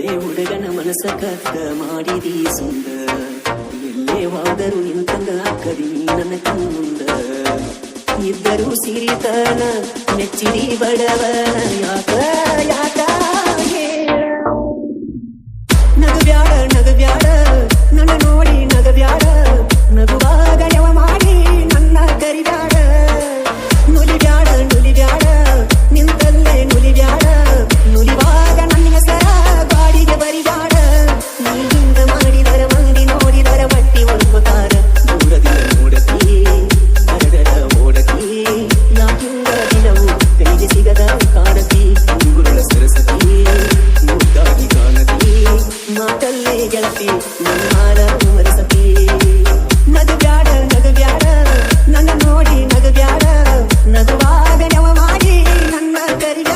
ಒಳ್ಳೆ ಹುಡುಗನ ಮನಸ್ಸ ಕತ್ತ ಮಾಡಿದಿ ಸುಂದ ಎಲ್ಲೇ ವಾದರು ನಿಂತಂಗ ಅಕ್ಕದಿ ನನ್ನ ಕಣ್ಣುಂದ ಇದ್ದರೂ ಸಿರಿತನ ನೆಚ್ಚಿರಿ ಬಡವನ ಯಾಕ ಯಾಕ ನಗಬ್ಯಾಡ ನಗಬ್ಯಾಡ ನನ್ನ ನೋಡಿ ನಗಬ್ಯಾಡ ನಗುವಾಗ ಯಾವ ಮಾಡಿ ನನ್ನ ಕರಿಬ್ಯಾಡ ನುಲಿಬ್ಯಾಡ ನುಲಿಬ್ಯಾಡ ನಿಂತಲ್ಲೇ ನುಲಿಬ್ಯಾಡ ನುಲಿವಾಗ ನನ್ನ ಹೆಸರ ಗಾಡಿಗೆ ಬರಿಬ್ಯಾಡ ನೀರಿಂದ ಮಾಡಿದರ ಮಂದಿ ನೋಡಿದರ ಬಟ್ಟಿ ಒಳ್ಬಕಾರ ನೋಡದಿಲ್ಲ ನೋಡತಿ ಅರಗಡ ಓಡತಿ ಯಾಕಿಂದ ದಿನವು ಕೈಗೆ ಸಿಗದ ಕಾಣತಿ ಗುರುಗಳ ಸರಸತಿ ಮುದ್ದಾಗಿ ಕಾಣತಿ ಮಾತಲ್ಲೇ ಗೆಳತಿ ನನ್ನ ಹಾರ ಮರಸತಿ ನಗಬ್ಯಾಡ ನಗಬ್ಯಾಡ ನನ್ನ ನೋಡಿ ನಗಬ್ಯಾಡ ನಗುವಾಗ ನೆವ ಮಾಡಿ ನನ್ನ ಕರಿಬ್ಯಾಡ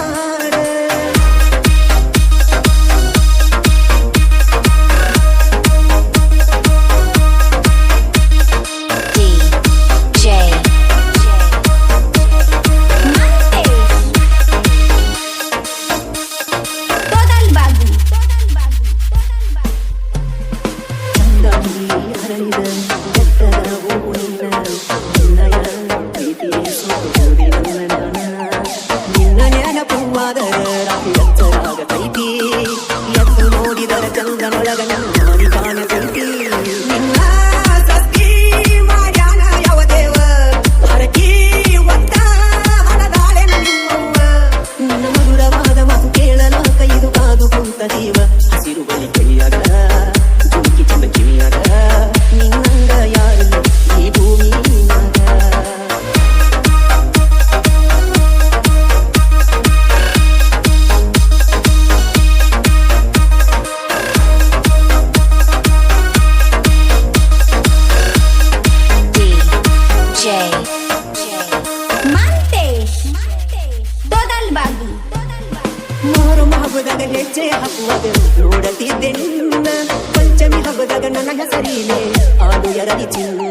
ಹೆಜ್ಜೆ ಹಾಕುವಾಗ ನೋಡತಿದ್ದೆ ನಿನ್ನ ಪಂಚಮಿ ಹಬ್ಬದಾಗ ನನಗ ಸರಿನೆ ಆಡು ಎರಡಿ ಚಿನ್ನ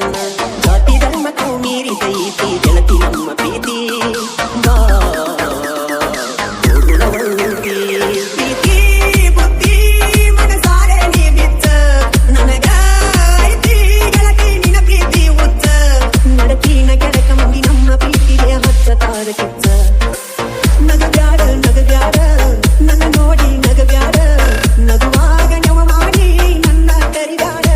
ಜಾತಿ ಧರ್ಮಕ್ಕೂ ಮೀರಿದೈತಿ ಗೆಳತಿ ನಮ್ಮ ಪ್ರೀತಿ ಪ್ರೀತಿ ಬುದ್ಧಿ ಮನಸಾರೆ ನೀ ಬಿಚ್ಚ ನನಗ ಐತಿ ಗೆಳತಿ ನಿನ್ನ ಪ್ರೀತಿ ಉಚ್ಚ ನಡಕಿನ ಕೆಳಕ ಮಂದಿ ನಮ್ಮ ಪ್ರೀತಿಗೆ ಹಚ್ಚ ತಾರ ಕಿಚ್ಚ ನಗಬ್ಯಾಡ ನಗಬ್ಯಾಡ ನನ್ನ ನೋಡಿ ನಗಬ್ಯಾಡ ನಗುವಾಗ ನೆವ ಮಾಡಿ ನನ್ನ ಕರಿಬ್ಯಾಡ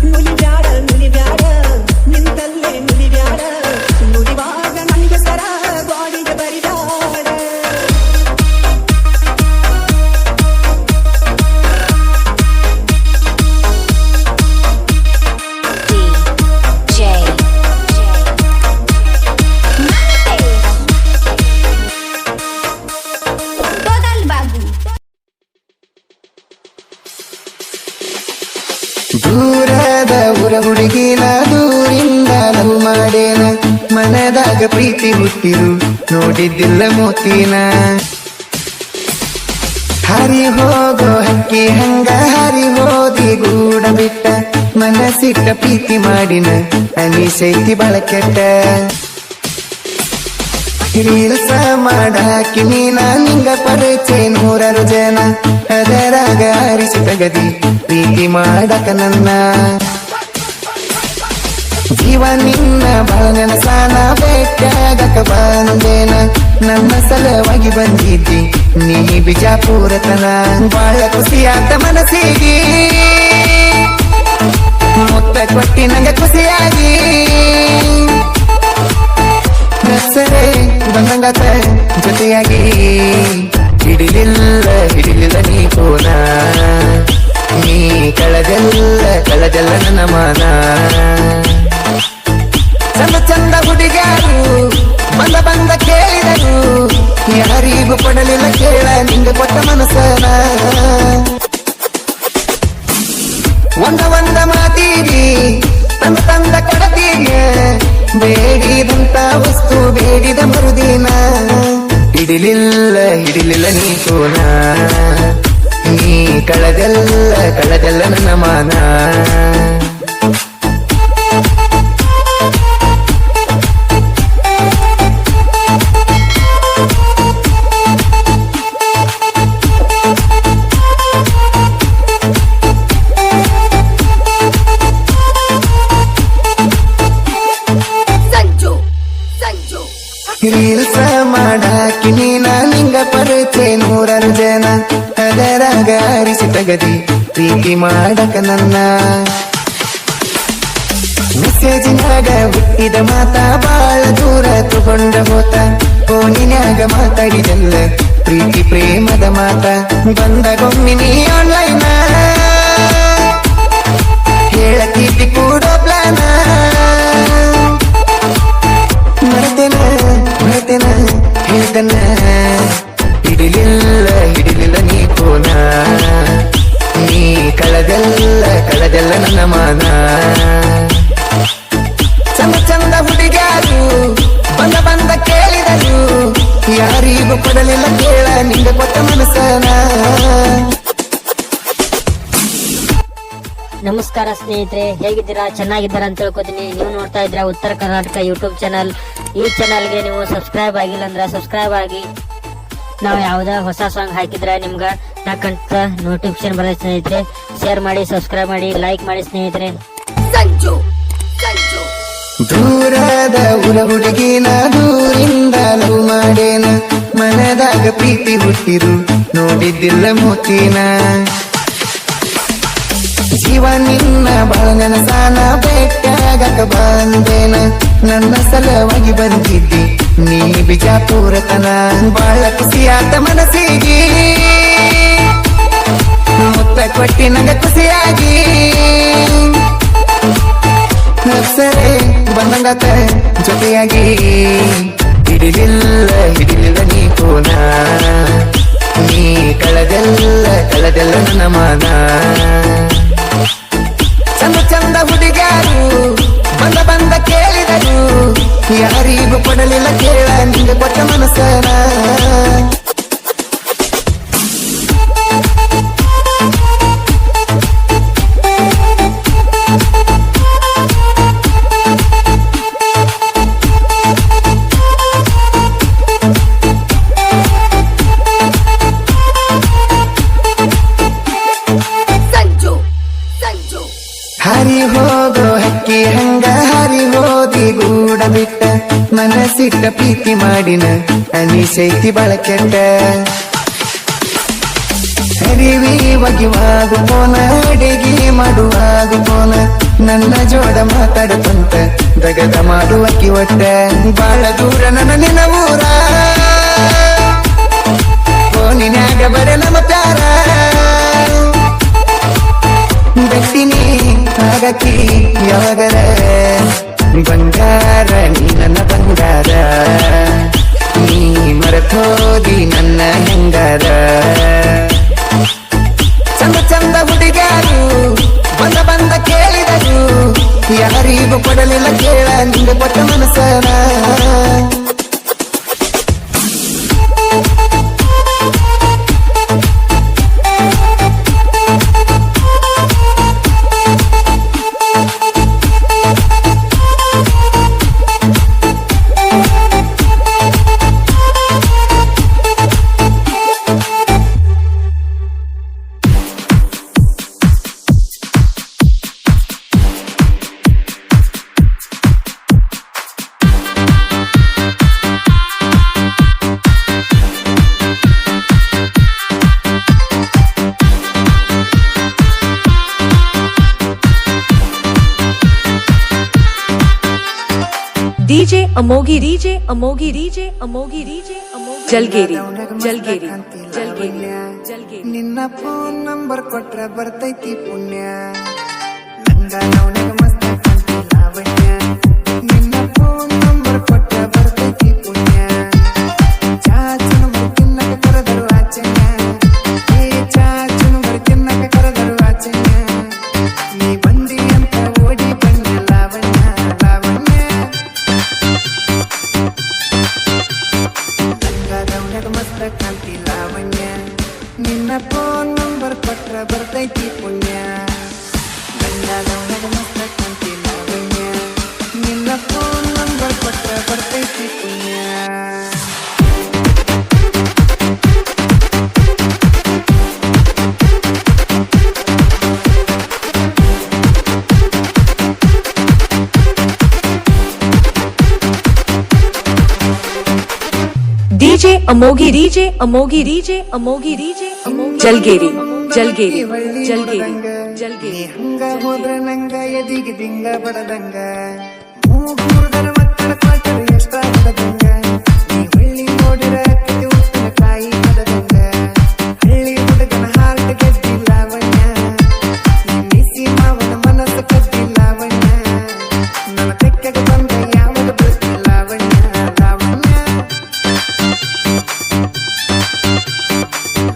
ನುಲಿಬ್ಯಾಡ ನುಲಿಬ್ಯಾಡ ನಿಂತಲ್ಲೇ ನುಲಿಬ್ಯಾಡ ನುಲಿವಾಗ ನನಗೆ ಸರ ಗಾಡಿಗೆ ಬರಿಬ್ಯಾಡ ದೂರದ ಊರ ಹುಡುಗಿನ ದೂರಿಂದ ಲವ್ ಮಾಡೇನ ಮನದಾಗ ಪ್ರೀತಿ ಹುಟ್ಟಿರು ನೋಡಿದ್ದಿಲ್ಲ ಮೋತಿನ ಹರಿ ಹೋಗೋ ಹಕ್ಕಿ ಹಂಗ ಹರಿ ಹೋದಿ ಗೂಡ ಬಿಟ್ಟ ಮನಸ್ಸಿಟ್ಟ ಪ್ರೀತಿ ಮಾಡಿನ ಅನಿಸೈತಿ ಬಳ ಕೆಟ್ಟ ರೀಲ್ಸ ಮಾಡಾಕಿ ನೀನ ನಿಂಗ ಪರಿಚಯ ನೂರಾರು ಜನ ಅದರಾಗ ಆರಿಸಿ ತಗದಿ ಪ್ರೀತಿ ಮಾಡಕ ನನ್ನ ಜೀವ ನಿನ್ನ ಬಾಳ ನೆನಸಾನ ಬೆಟ್ಟಾಗಕ ಬಂದೇನ ನನ್ನ ಸಲವಾಗಿ ಬಂದಿದ್ದಿ ನೀ ಬಿಜಾಪುರತನ ಬಾಳ ಖುಷಿಯಾದ ಮನಸ್ಸಿಗೆ ಮುತ್ತ ಕೊಟ್ಟಿ ನಂಗೆ ಖುಷಿಯಾಗಿ ಸರೆ ಬಂದಂಗಾತ ಜೊತೆಯಾಗಿ ಹಿಡಿಲಿಲ್ಲ ನೀ ಕೋನ ನೀ ಕಳಜಲ್ಲ ನನ್ನ ಮಾನ ಚಂದ ಚಂದ ಹುಡುಗ್ಯಾರು ಬಂದ ಕೇಳಿದರು ಯಾರಿಗೂ ಕೊಡಲಿಲ್ಲ ಕೇಳ ನಿಂಗೆ ಕೊಟ್ಟ ಮನಸ್ಸನ ಒಂದ ಮಾತೀರಿ ತಂದ ಕಡತೀನ ಬೇಡಿದಂತ ವಸ್ತು ಬೇಡಿದ ಮರುದಿನ ಹಿಡಿಲಿಲ್ಲ ನೀ ಸೋನ ನೀ ಕಳದಲ್ಲ ನನ್ನ ಮಾನ ಪರಿಚಯ ನೂರಾರು ಜನ ಅದರಾಗ ಆರಿಸಿ ತಗದಿ ಪ್ರೀತಿ ಮಾಡಕ ನನ್ನ ಮೆಸೇಜಿನಾಗ ಹುಟ್ಟಿದ ಮಾತಾ ಬಾಳ ದೂರ ತಗೊಂಡ ಹೋತ ಫೋನಿನ್ಯಾಗ ಮಾತಾಡಿದಲ್ಲ ಪ್ರೀತಿ ಪ್ರೇಮದ ಮಾತ ಬಂದಗೊಮ್ಮೆ ನೀ ಆನ್ಲೈನ್ ಹೇಳತೀತಿ ಕೂಡೋ ಪ್ಲಾನ ಮರೆತೇನ ಹೇಳ್ತನ ಹಿಡಿಲಿಲ್ಲ ನೀ ಕೋನ ನೀ ಕಳದೆಲ್ಲ ನನ್ನ ಮಾನ ಚಂದ ಹುಡುಗ್ಯಾರು ಬಂದ ಕೇಳಿದರು ಯಾರಿಗೂ ಕೊಡಲಿಲ್ಲ ಕೇಳ ನಿಂಗೆ ಕೊಟ್ಟ ಮನಸ್ಸನ. ನಮಸ್ಕಾರ ಸ್ನೇಹಿತರೆ, ಹೇಗಿದ್ದೀರಾ? ಚೆನ್ನಾಗಿದ್ದೀರಾ ಅಂತ ತಿಳ್ಕೊತೀನಿ. ನೀವು ನೋಡ್ತಾ ಇದ್ದೀರಾ ಉತ್ತರ ಕರ್ನಾಟಕ ಯೂಟ್ಯೂಬ್ ಚಾನಲ್. ಈ ಚಾನಲ್ಗೆ ನೀವು ಸಬ್ಸ್ಕ್ರೈಬ್ ಆಗಿಲ್ಲ ಅಂದ್ರೆ ಸಬ್ಸ್ಕ್ರೈಬ್ ಆಗಿ. ನಾವು ಯಾವ್ದ ಹೊಸ ಸಾಂಗ್ ಹಾಕಿದ್ರೆ ನಿಮ್ಗೆ ನಾಕಂತ ನೋಟಿಫಿಕೇಶನ್ ಬರುತ್ತೆ ಸ್ನೇಹಿತರೆ. ಶೇರ್ ಮಾಡಿ, ಸಬ್ಸ್ಕ್ರೈಬ್ ಮಾಡಿ, ಲೈಕ್ ಮಾಡಿ ಸ್ನೇಹಿತರೆ. ದೂರದ ಊರ ಹುಡುಗಿನ ದೂರಿಂದ ಲವ್ ಮಾಡೇನ ಮನದಾಗ ಪ್ರೀತಿ ಹುಟ್ಟಿರು ನೋಡಿದ್ದಿಲ್ಲ ಮೋತಿನ ಜೀವ ನಿನ್ನ ಬಾಳ ನೆನಸಾನ ಬೆಟ್ಟಾಗಕ ಬಂದೇನ ನನ್ನ ಸಲವಾಗಿ ಬಂದಿದ್ದಿ ನೀ ಬಿಜಾಪುರತನ ಬಾಳ ಖುಷಿಯಾತ ಮನಸ್ಸಿಗೆ ಮುತ್ತ ಕೊಟ್ಟಿ ನಂಗ ಖುಷಿಯಾಗಿ ಸರೆ ಬಂದಂಗಾತ ಜೊತೆಯಾಗಿ ಹಿಡಿಲಿಲ್ಲ ನೀ ಕೋನ ನೀ ಕಳದೆಲ್ಲ ನನ್ನ ಮಾನ ಚಂದ ಹುಡುಗ್ಯಾರು ಬಂದ ಕೇಳಿದರು ಯಾರಿಗೂ ಕೊಡಲಿಲ್ಲ ಕೇಳ ನಿಂಗೆ ಕೊಟ್ಟ ಮನಸ್ಸನ. ಹರಿ ಹೋಗೋ ಹಕ್ಕಿ ಹಂಗ ಹರಿ ಹೋದಿ ಗೂಡ ಬಿಟ್ಟ ಮನಸ್ಸಿಟ್ಟ ಪ್ರೀತಿ ಮಾಡಿನ ಅನಿಸೈತಿ ಬಾಳ ಕೆಟ್ಟ ಹರಿವಿ ಒಗಿವಾಗು ಪೋನ ಅಡಿಗೆ ಮಾಡುವಾಗು ಪೋನ ನನ್ನ ಜೋಡ ಮಾತಾಡತಂತ ದಗದ ಮಾಡುವಕ್ಕಿ ಒಟ್ಟ ಬಾಳ ದೂರ ನನ್ನ ನಿನ್ನ ಊರ ಫೋನಿನ್ಯಾಗ ಬರೆ ನಮ್ಮ ಪ್ಯಾರ ಬೆಟ್ಟಿನಿ ಆಗಕಿ ಯಾವಾಗರ ಬಂಗಾರ ನೀ ನನ್ನ ಬಂಗಾರ ನೀ ಮರೆತೋದಿ ನನ್ನ ಹೆಂಗಾರ ಚಂದ ಹುಡುಗ್ಯಾರು ಬಂದ ಕೇಳಿದರು ಯಾರಿಗೂ ಕೊಡಲಿಲ್ಲ ಕೇಳ ನಿಂಗೆ ಕೊಟ್ಟ ಮನಸ್ಸನ. DJ Amogi Jalgeri ನಿನ್ನ ಫೋನ್ ನಂಬರ್ ಕೊಟ್ರ ಬರ್ತೈತಿ ಪುಣ್ಯ ನಂಗ ನವನಿಗ ಮಸ್ತ ಕಾಂತಿ ಲಾವಣ್ಯ ನಿನ್ನ ಫೋನ್ ನಂಬರ್ ಕೊಟ್ರ ಬರ್ತೈತಿ ಪುಣ್ಯ ಚಾಚನ ಮುರ್ಕಿನ್ನಕ ಕರೆದರು ಆಚನ್ಯ ಚಾಚನ ಮುರ್ಕಿನ್ನಕ ಕರೆದರು ಆಚನ್ಯ ನೀ ಬಂದಿ ಅಂತ ಓಡಿ ಬಣ್ಣ ಲಾವಣ್ಯ ನಂಗ ಮಸ್ತ ಕಾಂತಿ ಲಾವಣ್ಯ ನಿನ್ನ ಫೋನ್ ನಂಬರ್ ಕೊಟ್ರ ಬರ್ತೈತಿ ಪುಣ್ಯ ಗಂಡ ಮಸ್ತ ಕಾಂತಿ ಲಾವಣ್ಯ ನಿನ್ನ ಫೋನ್ ನಂಬರ್ ಕೊಟ್ರ ಬರ್ತೈತಿ ಪುಣ್ಯ. DJ Amogi DJ Amogi DJ Amogi DJ Jalgeri Jalgeri Jalgeri Jalgeri ಹಂಗ ಹೋದ್ರ ನಂಗ ಎದಿಗೆ ದಿಂಗ ಬಡದಂಗ ಮೂಗೂರ್ದರ ಮಕ್ಕಳ ಕ್ವಾಟರ್ ಎಷ್ಟ ಬಡದಂಗ ನೀ ಹಳ್ಳಿ ನೋಡಿರ ಕತಿ ಉಪ್ಪಿನ ಕಾಯಿ ಬಡದಂಗ ಹಳ್ಳಿ ಹುಡುಗನ ಹಾರ್ಟ್ ಗೆದ್ದಿ ಲಾವಣ್ಯ ನೀ ಮಿಸಿ ಮಾವನ ಮನಸ್ಸು ಕದ್ದಿ ಲಾವಣ್ಯ ನನ್ನ ತೆಕ್ಕಗೆ ಬಂದ ಯಾವಳು ಬಸ್ತಿ ಲಾವಣ್ಯ ಲಾವಣ್ಯ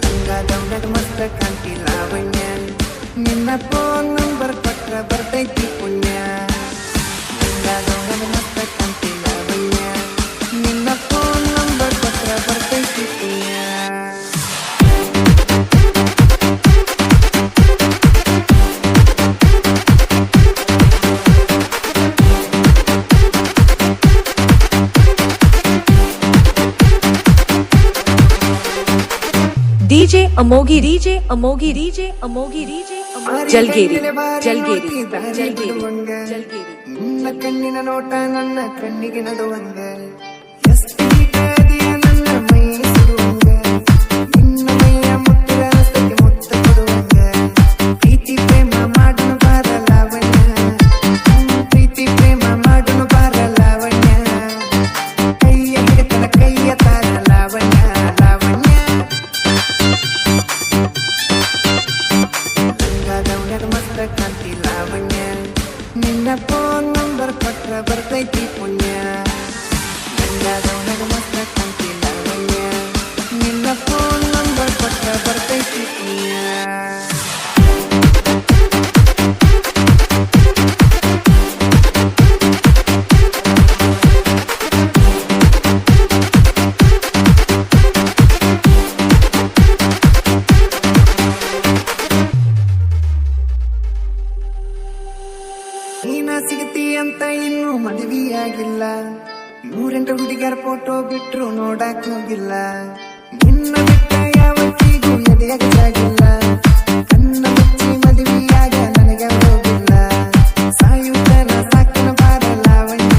ಗಂಗಾದವನಗ ಮಸ್ತ ಕಾಂತಿ ಲಾವಣ್ಯ ನಿನ್ನ ಫೋನ್ ನಂಬರ್ ಕೊಟ್ರ ಬರ್ತೈತಿ ಪುಣ್ಯ ಗಂಗಾದವನಗ ಮಸ್ತ ಕಾಂತಿ ಲಾವಣ್ಯ ನಿನ್ನ ಫೋನ್ ನಂಬರ್ ಕೊಟ್ರ ಬರ್ತೈತಿ ಪುಣ್ಯ DJ Amogi DJ Amogi DJ Amogi DJ Jalgeri Jalgeri Jalgeri Jalgeri ನಿನ್ನ ಕಣ್ಣಿನ ನೋಟ ನನ್ನ ಕಣ್ಣಿಗೆ ನಡುವಂಗ ಎಷ್ಟು ಹೀಗಾದಿಯ ನನ್ನ ಮೈ ಸುಡುವಂಗ ನಿನ್ನ ಮೈಯ ಮುಟ್ಟಿನ ರಸಕ್ಕೆ ಮುತ್ತ ಕೊಡುವಂಗ ಪ್ರೀತಿ ಪ್ರೇಮ ಮಾಡುನು ಬಾರ ಲಾವಣ್ಯ ಪ್ರೀತಿ ಪ್ರೇಮ ಮಾಡುನು ಬಾರ ಲಾವಣ್ಯ ಕೈಯ ಹಿಡಿತನ ಕೈಯ ತಾರ ಲಾವಣ್ಯ ಲಾವಣ್ಯ ಗಂಗಾದವನಗ ಮಸ್ತ ಕಾಂತಿ ಲಾವಣ್ಯ ನಿನ್ನ ಫೋನ್ ನಂಬರ್ ಕೊಟ್ರ ಬರ್ತೈತಿ ಪುಣ್ಯ ಗಂಗಾದವನಗ ಮಸ್ತ ಕಾಂತಿ ಲಾವಣ್ಯ ನಿನ್ನ ಫೋನ್ ನಂಬರ್ ಕೊಟ್ರ ಬರ್ತೈತಿ ಪುಣ್ಯ ನೀನ ಸಿಗತಿ ಅಂತ ಇನ್ನೂ ಮದುವೆಯಾಗಿಲ್ಲ 108 ಹುಡುಗಿಯರ ಫೋಟೋ ಬಿಟ್ರು ನೋಡಕ್ ಹೋಗಿಲ್ಲ ನಿನ್ನ ಬಿಟ್ಟ ಯಾವತ್ತಿಗೂ ಎದೆಯಾಗಿಲ್ಲ ಕಣ್ಣ ಮುಚ್ಚಿ ಮದುವೆಯಾಗ ನನಗೆ ಹೋಗಿಲ್ಲ ಸಾಯುತ್ತನ ಸಾಕನ ಬಾರ ಲಾವಣ್ಯ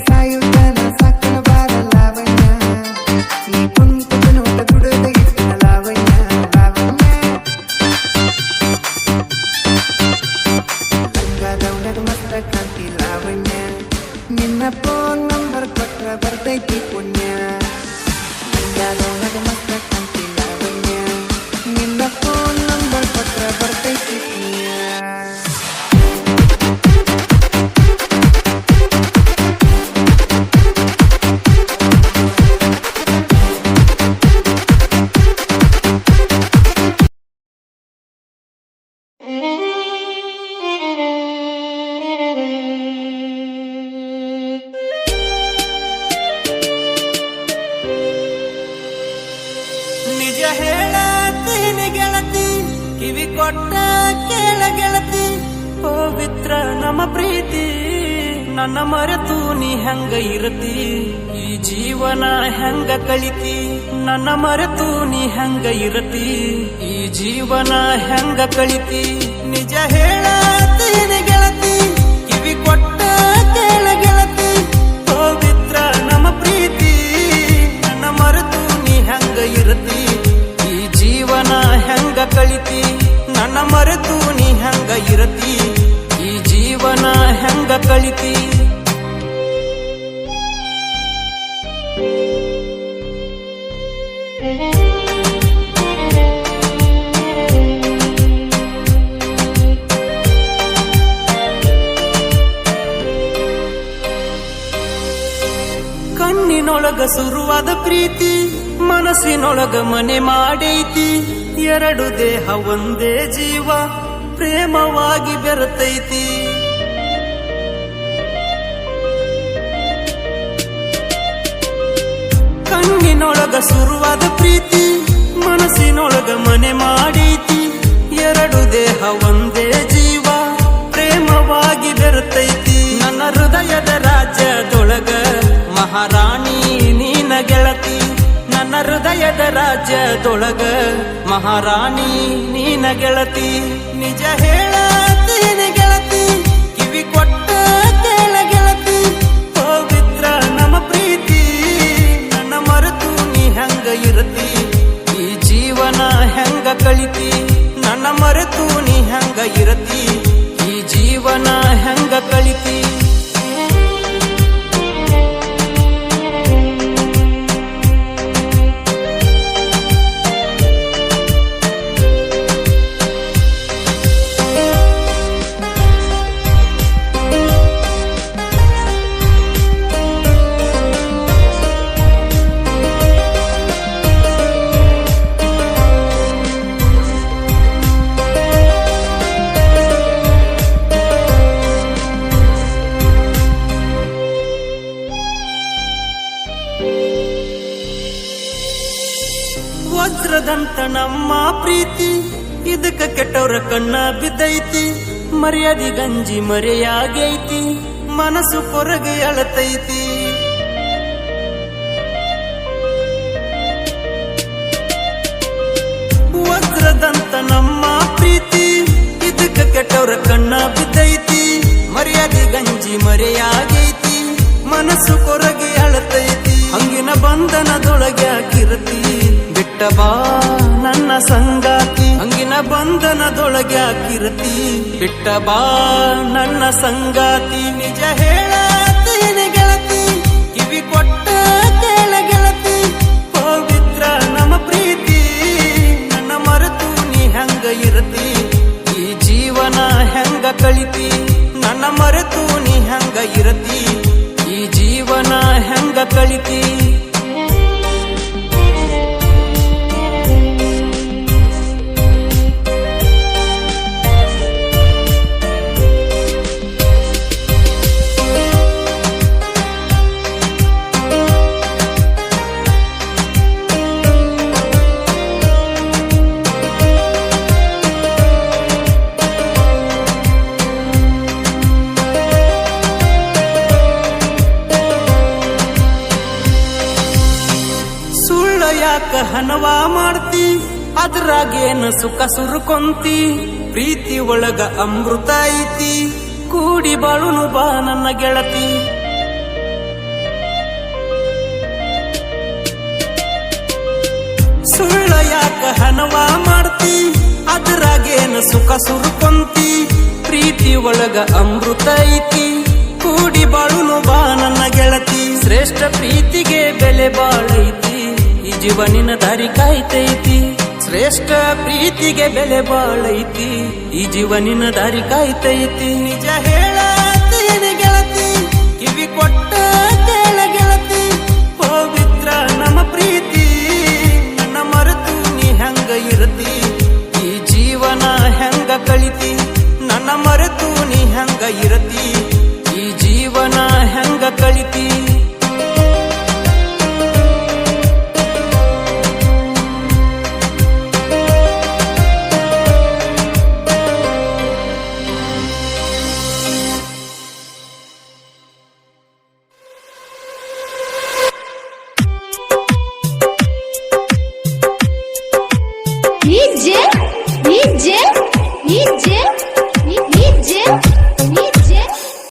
ಸಾಯುತ್ತನ ಸಾಕನ ಬಾರ ಲಾವಣ್ಯ ನೀ ಕುಂತ ನೋಟ ದುಡದ ಇಟ್ಟಿನ ಲಾವಣ್ಯ ಲಾವಣ್ಯ ಗಂಗಾದವನಗ ಮಸ್ತ ಕಾಂತಿ ಲಾವಣ್ಯ ನಿನ್ನ ಫೋನ್ ನಂಬರ್ ಕೊಟ್ರ ಬರ್ತೈತಿ ಪುಣ್ಯ ಗಂಗಾದವನಗ ಮಸ್ತ ಕಾಂತಿ ಲಾವಣ್ಯ ನಿನ್ನ ಫೋನ್ ನಂಬರ್ ಕೊಟ್ರ ಬರ್ತೈತಿ ಪುಣ್ಯ ನಿಜ ಹೇಳತೀನಿ ಗೆಳತಿ ಕಿವಿ ಕೊಟ್ಟ ಕೇಳ ಗೆಳತಿ ಪವಿತ್ರ ನಮ್ಮ ಪ್ರೀತಿ ನನ್ನ ಮರೆತು ನೀ ಹೆಂಗ ಇರತಿ ಈ ಜೀವನ ಹೆಂಗ ಕಳಿತಿ ನನ್ನ ಮರೆತು ನೀ ಹೆಂಗ ಇರತಿ ಈ ಜೀವನ ಹೆಂಗ ಕಳಿತಿ ನಿಜ ಹೇಳತೀನಿ ಗೆಳತಿ ಕಿವಿ ಕೊಟ್ಟ ಕೇಳ ಗೆಳತಿ ಪವಿತ್ರ ನಮ್ಮ ಪ್ರೀತಿ ನನ್ನ ಮರೆತು ನೀ ಹೆಂಗ ಇರತಿ ಈ ಜೀವನ ಹೆಂಗ ಕಳಿತಿ ನನ್ನ ಮರೆತು ನೀ ಹೆಂಗ ಇರತಿ ಈ ಜೀವನ ಹೆಂಗ ಕಳಿತಿ ಕಣ್ಣಿನೊಳಗ ಸುರುವಾದ ಪ್ರೀತಿ ಮನಸ್ಸಿನೊಳಗ ಮನೆ ಮಾಡೈತಿ ಎರಡು ದೇಹ ಒಂದೇ ಜೀವ ಪ್ರೇಮವಾಗಿ ಬೆರತೈತಿ ಕಣ್ಣಿನೊಳಗ ಸುರುವಾದ ಪ್ರೀತಿ ಮನಸ್ಸಿನೊಳಗ ಮನೆ ಮಾಡೈತಿ ಎರಡು ದೇಹ ಒಂದೇ ಜೀವ ಪ್ರೇಮವಾಗಿ ಬೆರತೈತಿ ನನ್ನ ಹೃದಯದ ರಾಜ್ಯದೊಳಗ ಮಹಾರಾಣಿ ನೀನ ಗೆಳತಿ ನನ್ನ ಹೃದಯದ ರಾಜ್ಯದೊಳಗ ಮಹಾರಾಣಿ ನೀನ ಗೆಳತಿ ನಿಜ ಹೇಳತೀನಿ ಗೆಳತಿ ಕಿವಿ ಕೊಟ್ಟ ಕೇಳ ಗೆಳತಿ ಪವಿತ್ರ ನಮ್ಮ ಪ್ರೀತಿ ನನ್ನ ಮರೆತು ಇರತಿ ಈ ಜೀವನ ಹೆಂಗ ಕಳಿತಿ ನನ್ನ ಮರೆತು ನೀ ಹೆಂಗ ಇರತಿ ಈ ಜೀವನ ಹೆಂಗ ಕಳಿತಿ ವಜ್ರದಂತ ನಮ್ಮ ಪ್ರೀತಿ ಇದಕ್ಕ ಕೆಟ್ಟವ್ರ ಕಣ್ಣ ಬಿದ್ದೈತಿ ಮರ್ಯಾದಿ ಗಂಜಿ ಮರೆಯಾಗೈತಿ ಮನಸ್ಸು ಕೊರಗೆ ಅಳತೈತಿ ವಜ್ರದಂತ ನಮ್ಮ ಪ್ರೀತಿ ಇದಕ್ಕ ಕೆಟ್ಟವ್ರ ಕಣ್ಣ ಬಿದ್ದೈತಿ ಮರ್ಯಾದಿ ಗಂಜಿ ಮರೆಯಾಗೈತಿ ಮನಸ್ಸು ಕೊರಗೆ ಅಳತೈತಿ ಹಂಗಿನ ಬಂಧನದೊಳಗೆ ಹಾಕಿರತಿ ಬಿಟ್ಟ ಬಾ ನನ್ನ ಸಂಗಾತಿ ಹಂಗಿನ ಬಂಧನದೊಳಗೆ ಹಾಕಿರತಿ ಬಿಟ್ಟ ಬಾ ನನ್ನ ಸಂಗಾತಿ ನಿಜ ಹೇಳತೀನಿ ಗೆಳತಿ ಕಿವಿ ಕೊಟ್ಟ ಕೇಳ ಗೆಳತಿ ಪವಿತ್ರ ನಮ್ಮ ಪ್ರೀತಿ ನನ್ನ ಮರೆತು ನೀ ಹೆಂಗ ಇರತಿ ಈ ಜೀವನ ಹೆಂಗ ಕಳಿತಿ ನನ್ನ ಮರೆತು ನೀ ಹೆಂಗ ಇರತಿ ಈ ಜೀವನ ಹೆಂಗ ಕಳಿತಿ ಯಾಕ ಹನವ ಮಾಡ್ತಿ ಅದ್ರಾಗೇನ ಸುಖ ಸುರುಕೊಂತಿ ಪ್ರೀತಿ ಒಳಗ ಅಮೃತ ಐತಿ ಕೂಡಿ ಬಾಳುನು ಬಾ ನನ್ನ ಗೆಳತಿ ಸುಳ್ಳ ಯಾಕ ಹನವ ಮಾಡ್ತಿ ಅದ್ರಾಗೇನ ಸುಖ ಸುರುಕೊಂತಿ ಪ್ರೀತಿ ಒಳಗ ಅಮೃತ ಐತಿ ಕೂಡಿ ಬಾಳುನು ಬಾ ನನ್ನ ಗೆಳತಿ ಶ್ರೇಷ್ಠ ಪ್ರೀತಿಗೆ ಬೆಲೆ ಬಾಳೈತಿ ಈ ಜೀವನಿನ ದಾರಿ ಕಾಯ್ತೈತಿ ಶ್ರೇಷ್ಠ ಪ್ರೀತಿಗೆ ಬೆಲೆ ಬಾಳೈತಿ ಈ ಜೀವನಿನ ದಾರಿ ಕಾಯ್ತೈತಿ ನಿಜ ಹೇಳತೀನಿ ಗೆಳತಿ ಕಿವಿ ಕೊಟ್ಟ